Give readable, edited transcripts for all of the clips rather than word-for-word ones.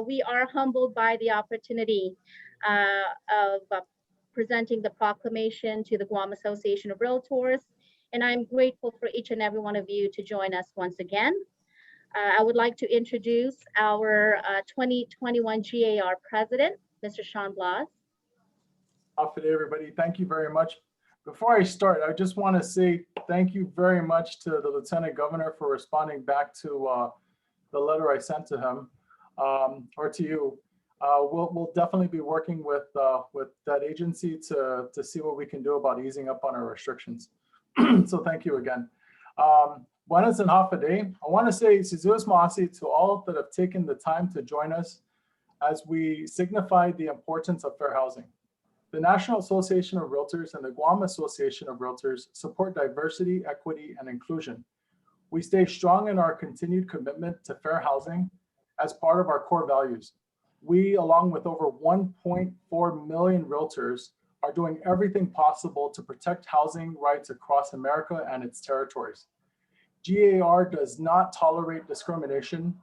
We are humbled by the opportunity of presenting the proclamation to the Guam Association of Realtors, and I'm grateful for each and every one of you to join us once again. I would like to introduce our 2021 GAR President, Mr. Sean Blas. Good day, everybody. Thank you very much. Before I start, I just want to say thank you very much to the Lieutenant Governor for responding back to the letter I sent to him, or to you. We'll definitely be working with that agency to see what we can do about easing up on our restrictions. So thank you again. Buenas and half a day. I want to say Sizuas Maasi to all that have taken the time to join us as we signify the importance of fair housing. The National Association of Realtors and the Guam Association of Realtors support diversity, equity, and inclusion. We stay strong in our continued commitment to fair housing as part of our core values. We, along with over 1.4 million realtors, are doing everything possible to protect housing rights across America and its territories. GAR does not tolerate discrimination.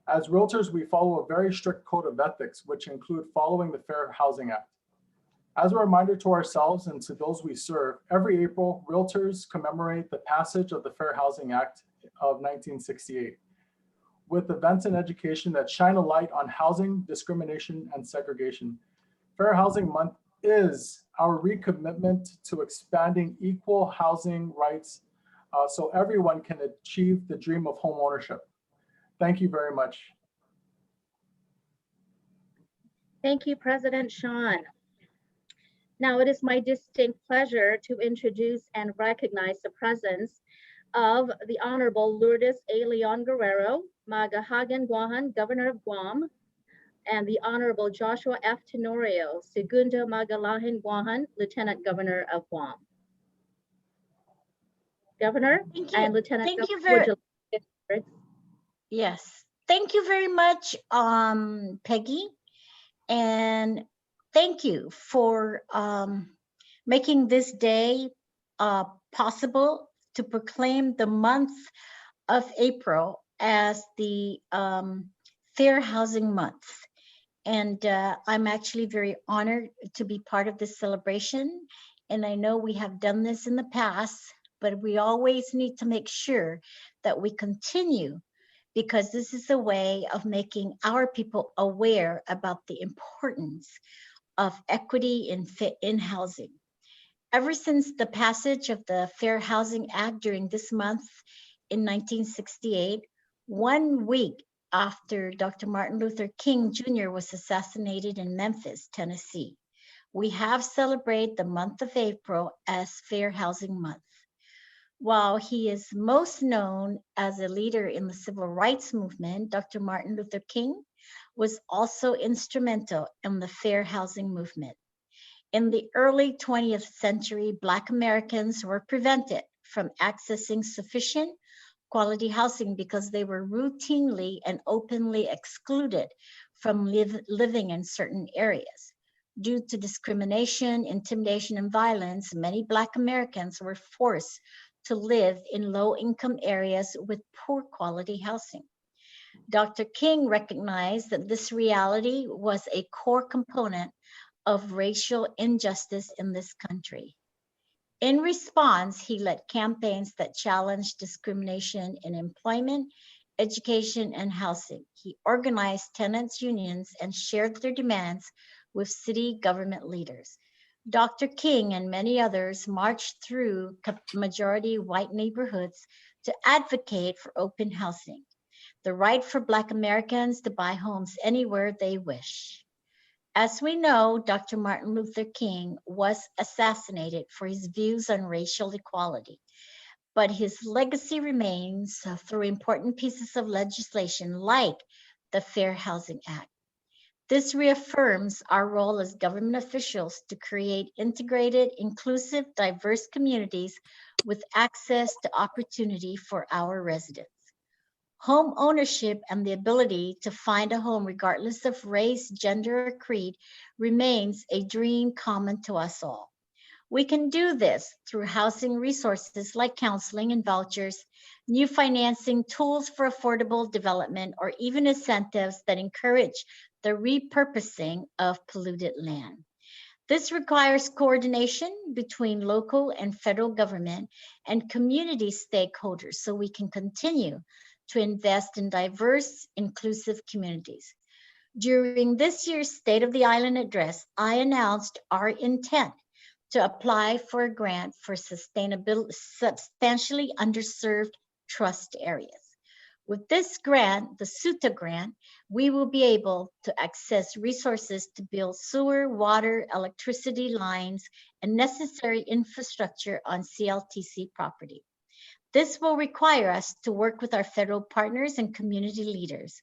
As realtors, we follow a very strict code of ethics, which include following the Fair Housing Act. As a reminder to ourselves and to those we serve, every April, realtors commemorate the passage of the Fair Housing Act of 1968 with events and education that shine a light on housing, discrimination, and segregation. Fair Housing Month is our recommitment to expanding equal housing rights so everyone can achieve the dream of home ownership. Thank you very much. Thank you, President Sean. Now it is my distinct pleasure to introduce and recognize the presence of the Honorable Lourdes A. Leon Guerrero, Magahagan Guahan, Governor of Guam, and the Honorable Joshua F. Tenorio, Segundo Magalahan Guahan, Lieutenant Governor of Guam. Governor and Lieutenant Governor. Yes, thank you very much, Peggy, and thank you for making this day possible to proclaim the month of April as the Fair Housing Month. And I'm actually very honored to be part of this celebration. And I know we have done this in the past, but we always need to make sure that we continue, because this is a way of making our people aware about the importance of equity in housing. Ever since the passage of the Fair Housing Act during this month in 1968, 1 week after Dr. Martin Luther King Jr. was assassinated in Memphis, Tennessee, we have celebrated the month of April as Fair Housing Month. While he is most known as a leader in the civil rights movement, Dr. Martin Luther King was also instrumental in the fair housing movement. In the early 20th century, Black Americans were prevented from accessing sufficient quality housing because they were routinely and openly excluded from living in certain areas. Due to discrimination, intimidation, and violence, many Black Americans were forced to live in low-income areas with poor quality housing. Dr. King recognized that this reality was a core component of racial injustice in this country. In response, he led campaigns that challenged discrimination in employment, education, and housing. He organized tenants' unions and shared their demands with city government leaders. Dr. King and many others marched through majority white neighborhoods to advocate for open housing, the right for Black Americans to buy homes anywhere they wish. As we know, Dr. Martin Luther King was assassinated for his views on racial equality, but his legacy remains through important pieces of legislation like the Fair Housing Act. This reaffirms our role as government officials to create integrated, inclusive, diverse communities with access to opportunity for our residents. Home ownership and the ability to find a home regardless of race, gender, or creed remains a dream common to us all. We can do this through housing resources like counseling and vouchers, new financing tools for affordable development, or even incentives that encourage the repurposing of polluted land. This requires coordination between local and federal government and community stakeholders so we can continue to invest in diverse, inclusive communities. During this year's State of the Island address, I announced our intent to apply for a grant for substantially underserved trust areas. With this grant, the SUTA grant, we will be able to access resources to build sewer, water, electricity lines, and necessary infrastructure on CLTC property. This will require us to work with our federal partners and community leaders,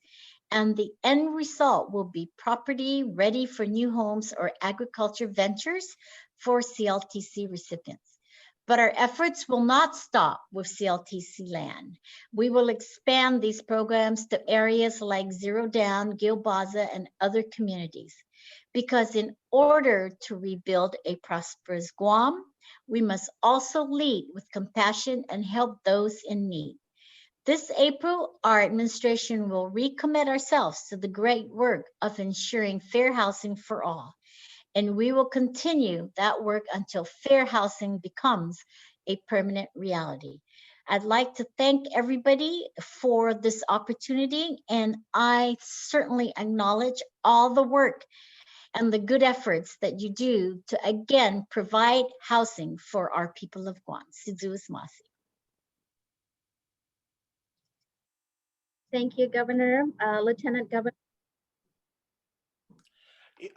and the end result will be property ready for new homes or agriculture ventures for CLTC recipients. But our efforts will not stop with CLTC land. We will expand these programs to areas like Zero Down, Gilbaza, and other communities. Because in order to rebuild a prosperous Guam, we must also lead with compassion and help those in need. This April, our administration will recommit ourselves to the great work of ensuring fair housing for all. And we will continue that work until fair housing becomes a permanent reality. I'd like to thank everybody for this opportunity, and I certainly acknowledge all the work and the good efforts that you do to again provide housing for our people of Guam. Siduus Masi. Thank you, Governor. Lieutenant Governor.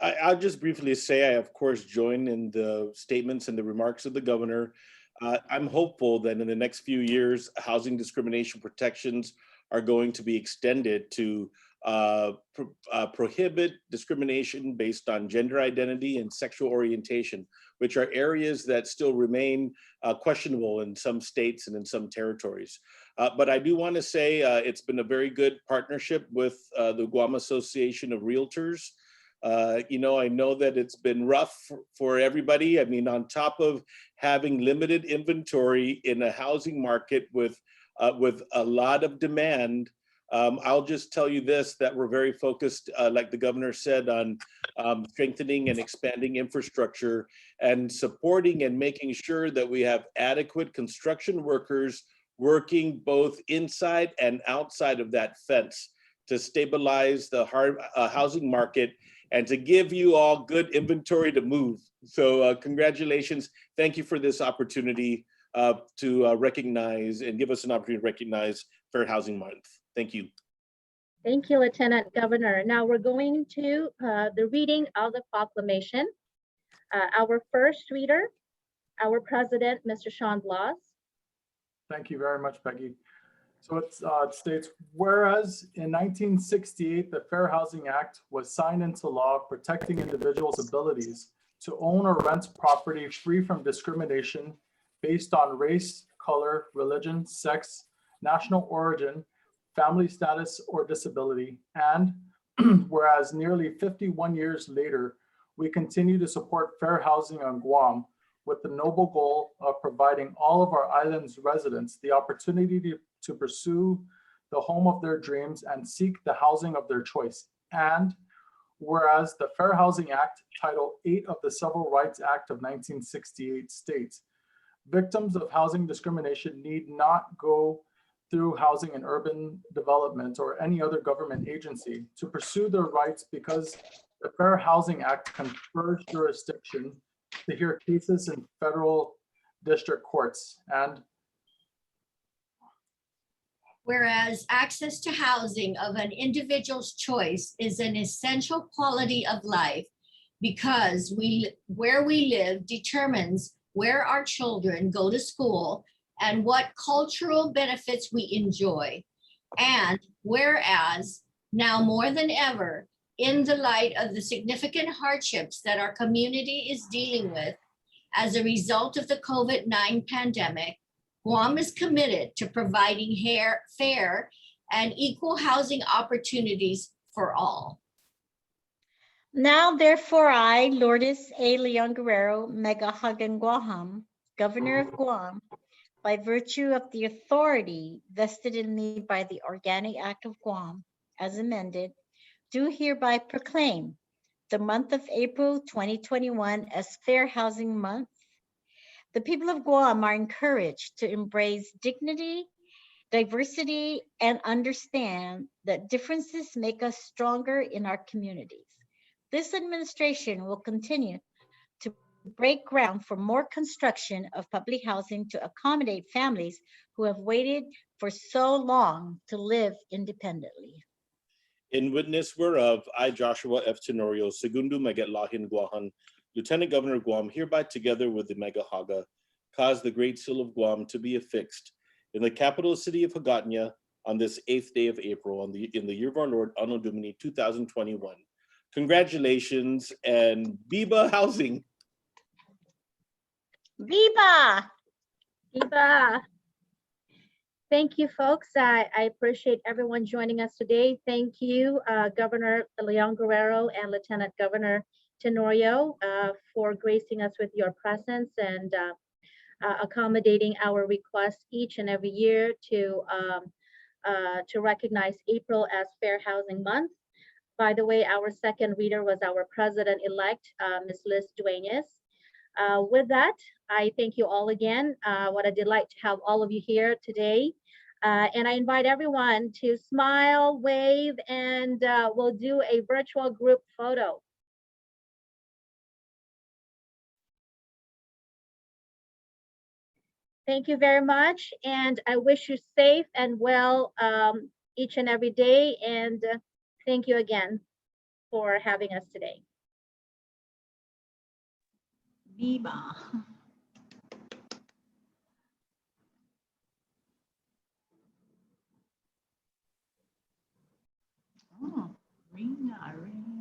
I'll just briefly say, I of course join in the statements and the remarks of the governor. I'm hopeful that in the next few years, housing discrimination protections are going to be extended to prohibit discrimination based on gender identity and sexual orientation, which are areas that still remain questionable in some states and in some territories. But I do want to say it's been a very good partnership with the Guam Association of Realtors. I know that it's been rough for everybody. I mean, on top of having limited inventory in a housing market with a lot of demand, I'll just tell you this, that we're very focused, like the governor said, on strengthening and expanding infrastructure and supporting and making sure that we have adequate construction workers working both inside and outside of that fence to stabilize the housing market and to give you all good inventory to move. So congratulations. Thank you for this opportunity to recognize and give us an opportunity to recognize Fair Housing Month. Thank you. Thank you, Lieutenant Governor. Now we're going to the reading of the proclamation. Our first reader, our president, Mr. Sean Blas. Thank you very much, Peggy. So it states, whereas in 1968, the Fair Housing Act was signed into law protecting individuals' abilities to own or rent property free from discrimination based on race, color, religion, sex, national origin, family status, or disability. And whereas nearly 51 years later, we continue to support fair housing on Guam with the noble goal of providing all of our island's residents the opportunity to pursue the home of their dreams and seek the housing of their choice. And whereas the Fair Housing Act, Title 8 of the Civil Rights Act of 1968 states, victims of housing discrimination need not go through housing and urban development or any other government agency to pursue their rights because the Fair Housing Act confers jurisdiction to hear cases in federal district courts. And whereas access to housing of an individual's choice is an essential quality of life because where we live determines where our children go to school and what cultural benefits we enjoy. And whereas now more than ever, in the light of the significant hardships that our community is dealing with as a result of the COVID-19 pandemic, Guam is committed to providing fair and equal housing opportunities for all. Now, therefore, I, Lourdes A. Leon Guerrero, Mega Hagen Guaham, Governor of Guam, by virtue of the authority vested in me by the Organic Act of Guam, as amended, do hereby proclaim the month of April 2021 as Fair Housing Month. The people of Guam are encouraged to embrace dignity, diversity, and understand that differences make us stronger in our communities. This administration will continue to break ground for more construction of public housing to accommodate families who have waited for so long to live independently. In witness whereof, I, Joshua F. Tenorio, Segundo Magetlahin Guahan, Lieutenant Governor of Guam, hereby together with the Mega Haga, cause the Great Seal of Guam to be affixed in the capital city of Hagatna on this 8th day of April in the year of our Lord, Anno Domini 2021. Congratulations and Biba Housing. Viva! Viva! Thank you, folks. I appreciate everyone joining us today. Thank you, Governor Leon Guerrero and Lieutenant Governor Tenorio, for gracing us with your presence and accommodating our request each and every year to recognize April as Fair Housing Month. By the way, our second reader was our President-elect, Ms. Liz Dueñas. With that, I thank you all again. What a delight to have all of you here today. And I invite everyone to smile, wave, and we'll do a virtual group photo. Thank you very much. And I wish you safe and well each and every day. And thank you again for having us today. Viva! Oh, ring, ring.